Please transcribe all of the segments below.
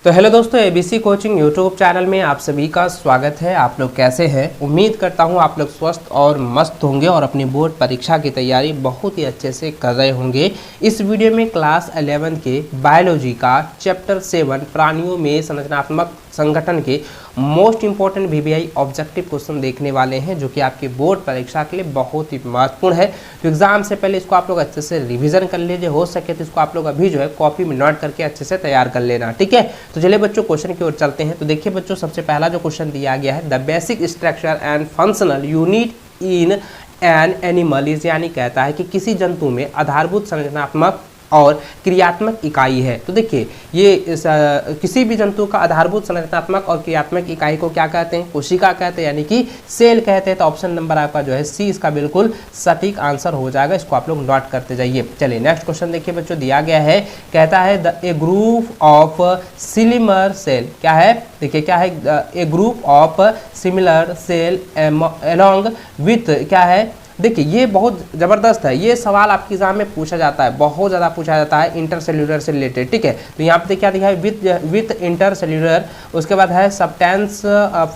तो हेलो दोस्तों, ABC coaching YouTube channel में आप सभी का स्वागत है। आप लोग कैसे हैं? उम्मीद करता हूं आप लोग स्वस्थ और मस्त होंगे और अपनी बोर्ड परीक्षा की तैयारी बहुत ही अच्छे से कर रहे होंगे। इस वीडियो में क्लास 11 के बायोलॉजी का चैप्टर 7 प्राणियों में संरचनात्मक संगठन के most important VVI objective question देखने वाले हैं, जो कि आपकी बोर्ड परीक्षा के लिए बहुत ही महत्वपूर्ण है। तो एग्जाम से पहले इसको आप लोग अच्छे से रिवीजन कर लीजिए, हो सके तो इसको आप लोग अभी जो है कॉपी में नोट करके अच्छे से तैयार कर लेना, ठीक है। तो चलिए बच्चों क्वेश्चन की ओर चलते हैं। तो देखिए बच्चों, सबसे पहला जो क्वेश्चन दिया गया है, the basic structure and functional unit in an animal is, यानी कहता है कि किसी जंतु में आधारभूत संरचनात्मक और क्रियात्मक इकाई है। तो देखिए ये किसी भी जंतु का आधारभूत संरचनात्मक और क्रियात्मक इकाई को क्या कहते हैं? कोशिका कहते हैं, यानी कि सेल कहते हैं। तो ऑप्शन नंबर आपका जो है सी इसका बिल्कुल सटीक आंसर हो जाएगा। इसको आप लोग नोट करते जाइए। चलिए नेक्स्ट क्वेश्चन देखिए बच्चों, दिया गया है, कहता है a group of similar cell, क्या है? देखिए क्या है, a group of similar cell along with, क्या है? देखिए ये बहुत ज़बरदस्त है। ये सवाल आपके एग्जाम में पूछा जाता है, बहुत ज़्यादा पूछा जाता है इंटरसेल्यूलर से रिलेटेड, ठीक है। तो यहाँ पे क्या दिखा है, विथ इंटरसेल्यूलर, उसके बाद है substance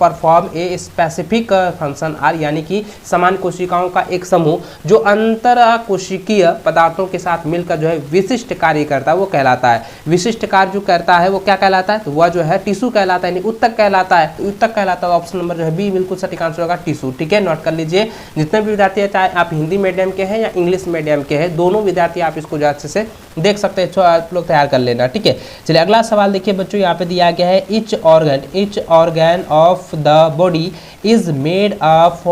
perform a specific function are, यानी कि समान कोशिकाओं का एक समूह जो अंतर कोशिकीय पदार्थों के साथ मिलकर जो है विशिष्ट कार्य करता है, वो कहलाता है। विशिष्ट कार्य जो करता है वो क्या कहलाता है? तो वह जो है टिश्यू कहलाता है, यानी उत्तक कहलाता है। तो उत्तक कहलाता है, ऑप्शन नंबर जो है बी बिल्कुल सटीक आंसर होगा, टिश्यू, ठीक है। नोट कर लीजिए। जितने भी विद्यार्थी, चाहे आप हिंदी मीडियम के हैं या इंग्लिश मीडियम के हैं, दोनों विद्यार्थी आप इसको जो अच्छे से देख सकते हैं, आप लोग तैयार कर लेना, ठीक है। चलिए अगला सवाल देखिए बच्चों, यहाँ पे दिया गया है, etch organ of the body is made up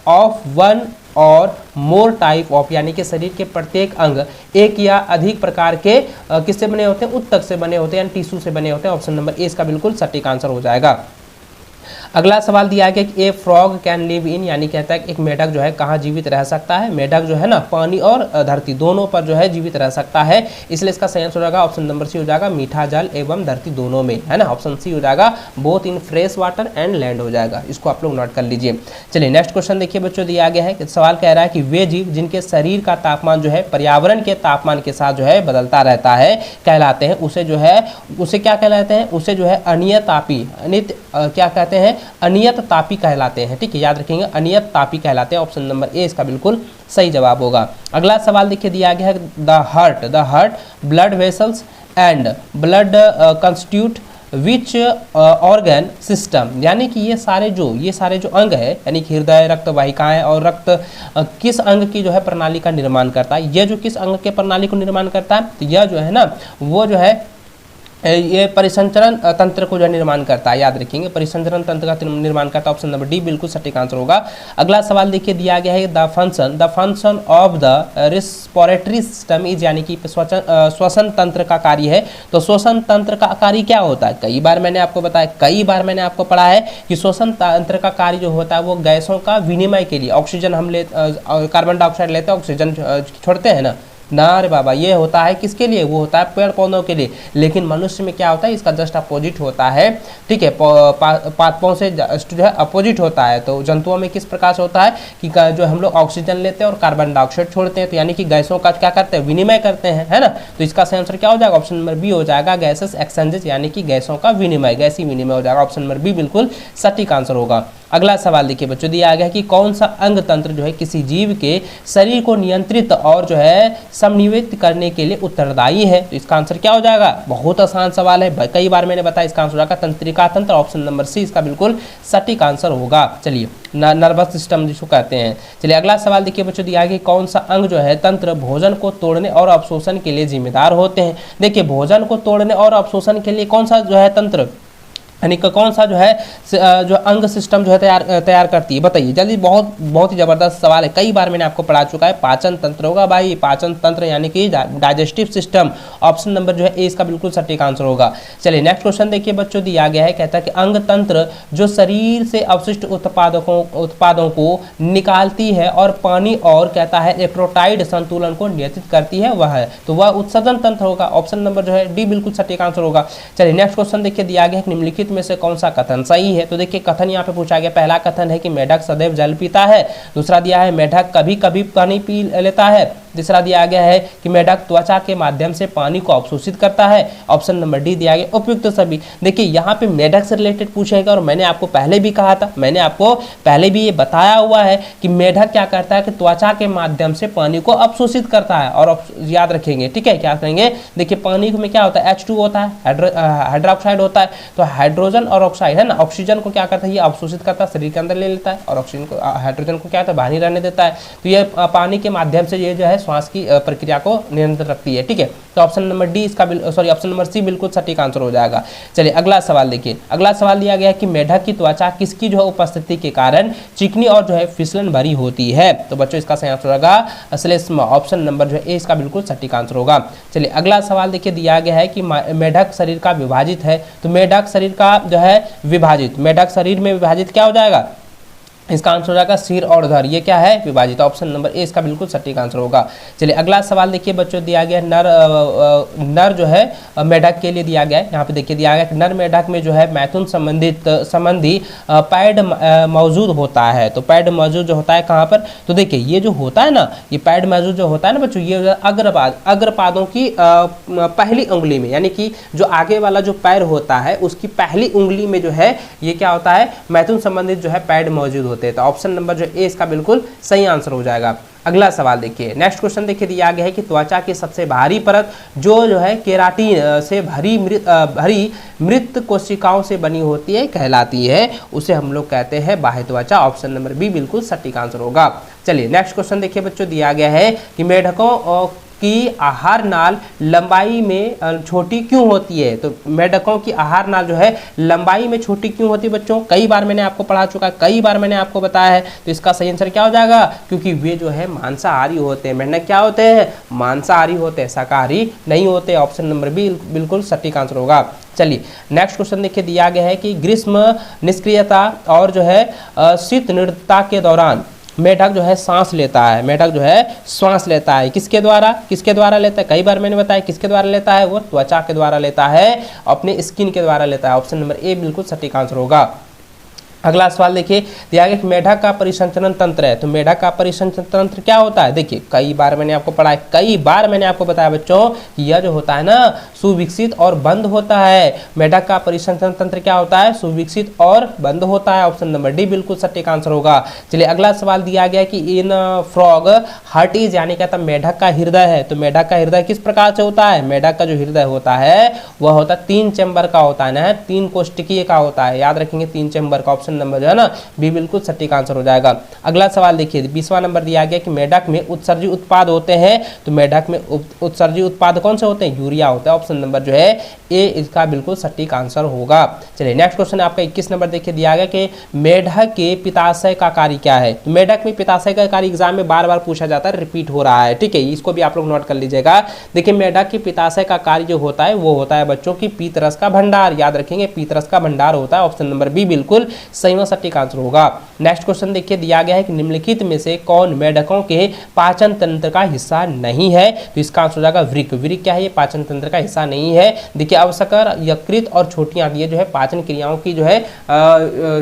of one और मोर टाइप ऑफ, यानी कि शरीर के प्रत्येक अंग एक या अधिक प्रकार के किससे बने होते हैं? उत्तक से बने होते हैं, यानी टिश्यू से बने होते हैं। ऑप्शन नंबर ए इसका बिल्कुल सटीक आंसर हो जाएगा। अगला सवाल दिया गया कि ए फ्रॉग कैन लिव इन, यानी कहता है कि एक मेढक जो है कहाँ जीवित रह सकता है? मेढक जो है ना, पानी और धरती दोनों पर जो है जीवित रह सकता है, इसलिए इसका सही आंसर हो जाएगा ऑप्शन नंबर सी हो जाएगा, मीठा जल एवं धरती दोनों में, है ना। ऑप्शन सी हो जाएगा, both in fresh water and land हो जाएगा। इसको आप लोग नोट कर लीजिए। चलिए नेक्स्ट क्वेश्चन देखिए बच्चों, दिया गया है कि सवाल कह रहा है कि वे जीव जिनके शरीर का तापमान जो है पर्यावरण के तापमान के साथ जो है बदलता रहता है, कहलाते हैं, उसे क्या कहलाते हैं? उसे जो है क्या कहते हैं? अनियत तापी कहलाते हैं, ठीक है, याद रखेंगे, अनियत तापी कहलाते हैं। ऑप्शन नंबर ए इसका बिल्कुल सही जवाब होगा। अगला सवाल देखिए, दिया गया है, the heart blood vessels and blood constitute which organ system, यानी कि ये सारे जो अंग है, यानी कि हृदय, रक्त वाहिकाएं और रक्त किस अंग की जो है प्रणाली का निर्माण करता है? ये जो किस अंग के प्रणाली को निर्माण करता है? तो यह जो है ना, वो जो है ये परिसंचरण तंत्र को जो निर्माण करता है, याद रखेंगे, परिसंचरण तंत्र का निर्माण करता है। ऑप्शन नंबर डी बिल्कुल सटीक आंसर होगा। अगला सवाल देखिए, दिया गया है, the function of the respiratory system is, यानी कि श्वसन तंत्र का कार्य है। तो श्वसन तंत्र का कार्य क्या होता है? कई बार मैंने आपको पढ़ा है कि श्वसन तंत्र का कार्य जो होता है वो गैसों का विनिमय के लिए, ऑक्सीजन हम कार्बन डाइऑक्साइड लेते हैं, ऑक्सीजन छोड़ते हैं ना रे बाबा, ये होता है किसके लिए? वो होता है पेड़ पौधों के लिए। लेकिन मनुष्य में क्या होता है? इसका जस्ट अपोजिट होता है, ठीक है, पादपों से जो है अपोजिट होता है। तो जंतुओं में किस प्रकार से होता है कि जो हम लोग ऑक्सीजन लेते हैं और कार्बन डाइऑक्साइड छोड़ते हैं, तो यानी कि गैसों का क्या करते हैं? विनिमय करते हैं, है ना। तो इसका सही आंसर क्या हो जाएगा? ऑप्शन नंबर बी हो जाएगा, गैसेस एक्सचेंजेस, यानी कि गैसों का विनिमय, गैसी विनिमय हो जाएगा। ऑप्शन नंबर बी बिल्कुल सटीक आंसर होगा। अगला सवाल देखिए बच्चों, दिया गया कि कौन सा अंग तंत्र जो है किसी जीव के शरीर को नियंत्रित और जो है समन्वित करने के लिए उत्तरदायी है? तो इसका आंसर क्या हो जाएगा? बहुत आसान सवाल है, कई बार मैंने बताया, इसका आंसर हो जाएगा तंत्रिका तंत्र। ऑप्शन नंबर सी इसका बिल्कुल सटीक आंसर होगा। चलिए नर्वस सिस्टम जिसको कहते हैं। चलिए अगला सवाल देखिए बच्चों, दिया गया कि कौन सा अंग जो है तंत्र भोजन को तोड़ने और अवशोषण के लिए जिम्मेदार होते हैं? देखिए भोजन को तोड़ने और अवशोषण के लिए कौन सा जो है तंत्र, यानी कौन सा जो है जो अंग सिस्टम जो है तैयार करती है? बताइए जल्दी। बहुत ही जबरदस्त सवाल है, कई बार मैंने आपको पढ़ा चुका है। पाचन तंत्र होगा भाई, पाचन तंत्र, यानी कि डाइजेस्टिव सिस्टम। ऑप्शन नंबर जो है ए इसका बिल्कुल सटीक आंसर होगा। चलिए नेक्स्ट क्वेश्चन देखिए बच्चों, दिया गया है, कहता है कि अंग तंत्र जो शरीर से अवशिष्ट उत्पादों को निकालती है और पानी और कहता है इलेक्ट्रोलाइट संतुलन को नियंत्रित करती है, वह है, तो वह उत्सर्जन तंत्र होगा। ऑप्शन नंबर जो है डी बिल्कुल सटीक आंसर होगा। चलिए नेक्स्ट क्वेश्चन देखिए, दिया गया है, निम्नलिखित निम्नलिखित में से कौन सा कथन सही है? तो देखिए कथन यहाँ पे पूछा गया। पहला कथन है कि मेढक सदैव जल पीता है। दूसरा दिया है मेढक कभी कभी पानी पी लेता है। तीसरा दिया गया है कि मेढक त्वचा के माध्यम से पानी को अवशोषित करता है। ऑप्शन नंबर डी दिया गया उपयुक्त सभी। देखिए यहाँ पे मेढक से रिलेटेड पूछेगा और मैंने आपको पहले भी कहा था, मैंने आपको पहले भी ये बताया हुआ है कि मेढक क्या करता है कि त्वचा के माध्यम से पानी को अवशोषित करता है। और याद रखेंगे, ठीक है, क्या करेंगे? देखिए पानी में क्या होता है, H2 होता है, हाइड्रोक्साइड होता है। तो हाइड्रोजन और ऑक्साइड है ना, ऑक्सीजन को क्या करता है, ये अवशोषित करता है, शरीर के अंदर ले लेता है, और ऑक्सीजन को, हाइड्रोजन को क्या होता है, बाहर ही रहने देता है। तो ये पानी के माध्यम से ये जो है श्वास की प्रक्रिया को नियंत्रित रखती है, ठीक है। तो ऑप्शन नंबर डी इसका ऑप्शन नंबर सी बिल्कुल सटीक आंसर हो जाएगा। चलिए अगला सवाल देखिए। अगला सवाल दिया गया है कि मेढक की त्वचा किसकी जो है उपस्थिति के कारण चिकनी और जो है फिसलन भरी होती है? तो बच्चों इसका सही आंसर होगा श्लेष्मा। ऑप्शन नंबर जो है ए इसका बिल्कुल सटीक आंसर होगा। चलिए अगला सवाल देखिए, दिया गया है कि मेढक शरीर का विभाजित है। तो मेढक शरीर का जो है विभाजित, मेढक शरीर में विभाजित क्या हो जाएगा? इसका आंसर हो जाएगा सिर और धड़, ये क्या है, विभाजित। ऑप्शन नंबर ए इसका बिल्कुल सटीक आंसर होगा। चलिए अगला सवाल देखिए बच्चों, दिया गया नर जो है मेढक के लिए दिया गया है। यहाँ पे देखिए दिया गया कि नर मेढक में जो है मैथुन संबंधी पैड मौजूद होता है। तो पैड मौजूद जो होता है कहाँ पर? तो देखिए ये जो होता है ना, ये पैड मौजूद जो होता है ना बच्चों, ये अग्रपादों की पहली उंगली में, यानी कि जो आगे वाला जो पैर होता है उसकी पहली उंगली में जो है ये क्या होता है, मैथुन संबंधित जो है पैड मौजूद होते हैं। तो ऑप्शन नंबर जो ए इसका बिल्कुल सही आंसर हो जाएगा। अगला सवाल देखिए, नेक्स्ट क्वेश्चन देखिए, दिया गया है कि त्वचा की सबसे बाहरी परत जो है केराटिन से भरी मृत कोशिकाओं से बनी होती है, कहलाती है, उसे हम लोग कहते हैं बाह्य त्वचा। ऑप्शन नंबर बी बिल्कुल सटीक आंसर होगा। चलिए नेक्स्ट क्वेश्चन देखिए बच्चों, दिया गया है कि मेढकों की आहार नाल लंबाई में छोटी क्यों होती है? तो मेढकों की आहार नाल जो है लंबाई में छोटी क्यों होती है बच्चों? कई बार मैंने आपको पढ़ा चुका है, कई बार मैंने आपको बताया है। तो इसका सही आंसर क्या हो जाएगा? क्योंकि वे जो है मांसाहारी होते हैं। मेढक क्या होते हैं? मांसाहारी होते हैं, शाकाहारी नहीं होते। ऑप्शन नंबर बी बिल्कुल सटीक आंसर होगा। चलिए नेक्स्ट क्वेश्चन देखिए, दिया गया है कि ग्रीष्म निष्क्रियता और जो है शीत निर्जरता के दौरान मेढक जो है सांस लेता है। मेढक जो है सांस लेता है किसके द्वारा? किसके द्वारा लेता है? कई बार मैंने बताया किसके द्वारा लेता है, वो त्वचा के द्वारा लेता है, अपने स्किन के द्वारा लेता है। ऑप्शन नंबर ए बिल्कुल सटीक आंसर होगा। अगला सवाल देखिए, दिया गया कि मेढक का परिसंचरण तंत्र है। तो मेढक का परिसंचरण तंत्र क्या होता है? देखिए कई बार मैंने आपको पढ़ा है, कई बार मैंने आपको बताया बच्चों कि यह जो होता है ना सुविकसित और बंद होता है। मेढक का परिसंचरण तंत्र क्या होता है? सुविकसित और बंद होता है। ऑप्शन नंबर डी बिल्कुल सटीक आंसर होगा। चलिए अगला सवाल दिया गया कि इन फ्रॉग हार्ट इज, यानी कहता है मेढक का हृदय है। तो मेढक का हृदय किस प्रकार से होता है? मेढक का जो हृदय होता है वह होता है 3 चैम्बर का होता है ना, 3 कोष्ठकीय का होता है। याद रखेंगे 3 चैम्बर का। ऑप्शन नंबर जो है ना बी बिल्कुल सटीक आंसर हो जाएगा। अगला सवाल देखिए, 20वां नंबर दिया गया कि मेढक में उत्सर्जी उत्पाद होते हैं। तो मेढक में उत्सर्जी उत्पाद कौन से होते हैं? यूरिया होता है। ऑप्शन नंबर जो है ए इसका बिल्कुल सटीक आंसर होगा। चलिए नेक्स्ट क्वेश्चन आपका 21 नंबर देखिए, दिया गया कि मेढक के पित्ताशय का कार्य क्या है? तो मेढक में पित्ताशय का कार्य एग्जाम में बार बार पूछा जाता है, रिपीट हो रहा है, ठीक है, इसको भी आप लोग नोट कर लीजिएगा। देखिए मेढक के पित्ताशय का कार्य जो होता है वो होता है बच्चों की पीत रस का भंडार। याद रखेंगे पीत रस का भंडार होता है। ऑप्शन नंबर बी बिल्कुल सही व सटीक आंसर होगा। नेक्स्ट क्वेश्चन देखिए, दिया गया है कि निम्नलिखित में से कौन मेढकों के पाचन तंत्र का हिस्सा नहीं है? तो इसका आंसर हो जाएगा वृक्क। वृक्क क्या है? ये पाचन तंत्र का हिस्सा नहीं है। देखिए अवशकर, यकृत और छोटी आंत ये जो है पाचन क्रियाओं की जो है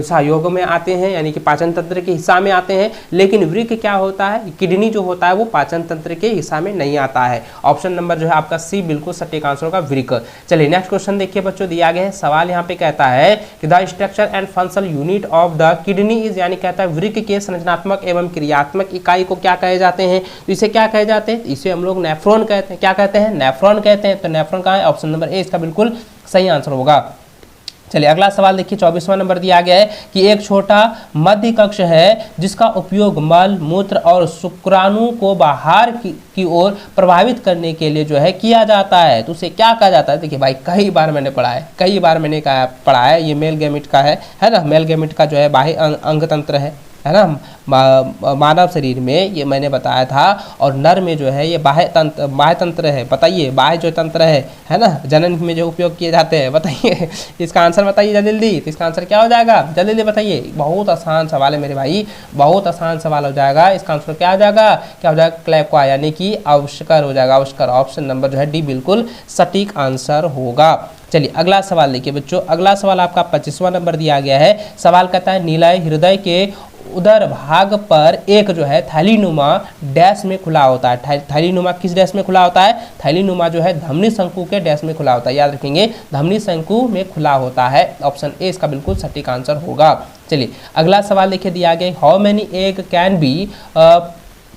सहयोग में आते हैं, यानी कि पाचन तंत्र के हिस्सा में आते हैं। लेकिन वृक्क क्या होता है? किडनी जो होता है वो पाचन तंत्र के हिस्सा में नहीं आता है। ऑप्शन नंबर जो है आपका सी बिल्कुल सटीक आंसर होगा, वृक्क। चलिए नेक्स्ट क्वेश्चन देखिए बच्चों, दिया गया है सवाल यहाँ पे कहता है कि the structure and functional unit of the kidney is, यानी कहता है वृक्क के संरचनात्मक एवं क्रियात्मक इकाई को क्या कहे जाते हैं? तो इसे क्या कहे जाते हैं? इसे हम लोग नेफ्रॉन कहते हैं। क्या कहते हैं? नेफ्रॉन कहते हैं। तो नेफ्रॉन कहाँ है? ऑप्शन नंबर ए इसका बिल्कुल सही आंसर होगा। चलिए अगला सवाल देखिए, 24वां नंबर दिया गया है कि एक छोटा मध्य कक्ष है जिसका उपयोग मल मूत्र और शुक्राणु को बाहर की ओर प्रभावित करने के लिए जो है किया जाता है। तो उसे क्या कहा जाता है? देखिए भाई कई बार मैंने पढ़ा है, कई बार मैंने पढ़ा है। ये मेल गैमेट का है ना, मेल गैमेट का जो है बाह्य अंग तंत्र है ना, मानव शरीर में ये मैंने बताया था। और नर में जो है ये बाह्य तंत्र है। बताइए बाह्य जो तंत्र है ना, जनन में जो उपयोग किए जाते हैं, बताइए इसका आंसर बताइए जल्दी। तो इसका आंसर क्या हो जाएगा? जल्दी बताइए। बहुत आसान सवाल है मेरे भाई, बहुत आसान सवाल हो जाएगा। इसका आंसर क्या हो जाएगा? क्या हो जाएगा? क्लेक्वा, यानी कि अवशकर हो जाएगा, अवशकर। ऑप्शन नंबर जो है डी बिल्कुल सटीक आंसर होगा। चलिए अगला सवाल देखिए बच्चों, अगला सवाल आपका 25वां नंबर दिया गया है। सवाल कहता है नीलय हृदय के उदर भाग पर एक जो है थैलीनुमा डैश में खुला होता है। थैलीनुमा किस डैश में खुला होता है? थैलीनुमा जो है धमनी शंकु के डैश में खुला होता है। याद रखेंगे, धमनी शंकु में खुला होता है। ऑप्शन ए इसका बिल्कुल सटीक आंसर होगा। चलिए अगला सवाल देखिए दिया गया, how many egg can be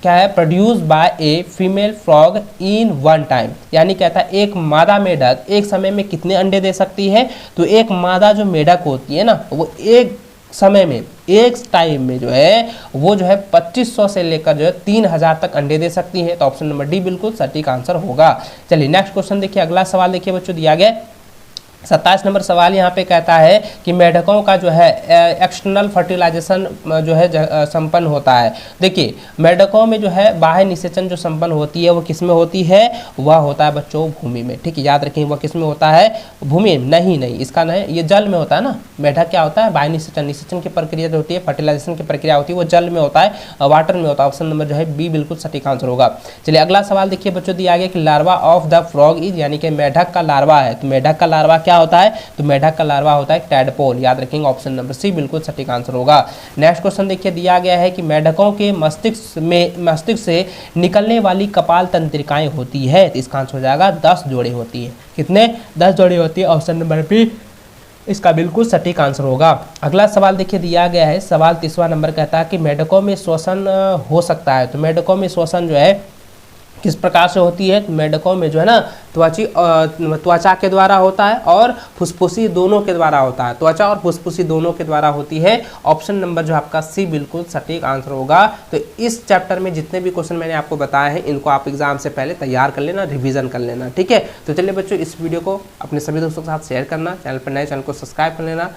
क्या है produce by a female frog in one time, यानी कहता है एक मादा मेढक एक समय में कितने अंडे दे सकती है। तो एक मादा जो मेढक होती है ना, वो एक समय में एक टाइम में जो है वो जो है 2500 से लेकर जो है 3000 तक अंडे दे सकती है। तो ऑप्शन नंबर डी बिल्कुल सटीक आंसर होगा। चलिए नेक्स्ट क्वेश्चन देखिए, अगला सवाल देखिए बच्चों दिया गया 27 नंबर सवाल यहाँ पे कहता है कि मेढकों का जो है एक्सटर्नल फर्टिलाइजेशन जो है संपन्न होता है। देखिए मेढकों में जो है बाह्य निषेचन जो संपन्न होती है वो किस में होती है? वह होता है बच्चों भूमि में। ठीक है, याद रखें वह किस में होता है? भूमि में। नहीं, इसका नहीं, ये जल में होता है ना। मेढक क्या होता है? बाह्य निषेचन, निषेचन की प्रक्रिया जो होती है, फर्टिलाइजेशन की प्रक्रिया होती है, वो जल में होता है, वाटर में होता है। ऑप्शन नंबर जो है बी बिल्कुल सटीक आंसर होगा। चलिए अगला सवाल देखिए बच्चों दिया गया कि larva of the frog is, यानी कि मेढक का लार्वा है। तो मेढक का लार्वा क्या होता है? तो मेढक का लार्वा होता है टैडपोल। याद रखेंगे ऑप्शन नंबर सी बिल्कुल सटीक आंसर होगा। नेक्स्ट क्वेश्चन देखिए दिया गया है कि मेढकों के मस्तिष्क से निकलने वाली कपाल तंत्रिकाएं होती है। तो इसका आंसर हो जाएगा 10 जोड़े होती है। कितने? 10 जोड़े होती है। ऑप्शन नंबर बी इसका बिल्कुल सटीक आंसर होगा। अगला सवाल देखिए दिया गया है, सवाल 30वां नंबर कहता है कि मेढकों में श्वसन हो सकता है। तो मेढकों में श्वसन जो है किस प्रकार से होती है? मेढकों में जो है ना त्वचा के द्वारा होता है और फुसफुसी दोनों के द्वारा होता है। त्वचा और फुसफुसी दोनों के द्वारा होती है। ऑप्शन नंबर जो आपका सी बिल्कुल सटीक आंसर होगा। तो इस चैप्टर में जितने भी क्वेश्चन मैंने आपको बताए हैं इनको आप एग्जाम से पहले तैयार कर लेना, रिवीजन कर लेना। ठीक है, तो चलिए बच्चों इस वीडियो को अपने सभी दोस्तों के साथ शेयर करना, चैनल पर नए चैनल को सब्सक्राइब कर लेना।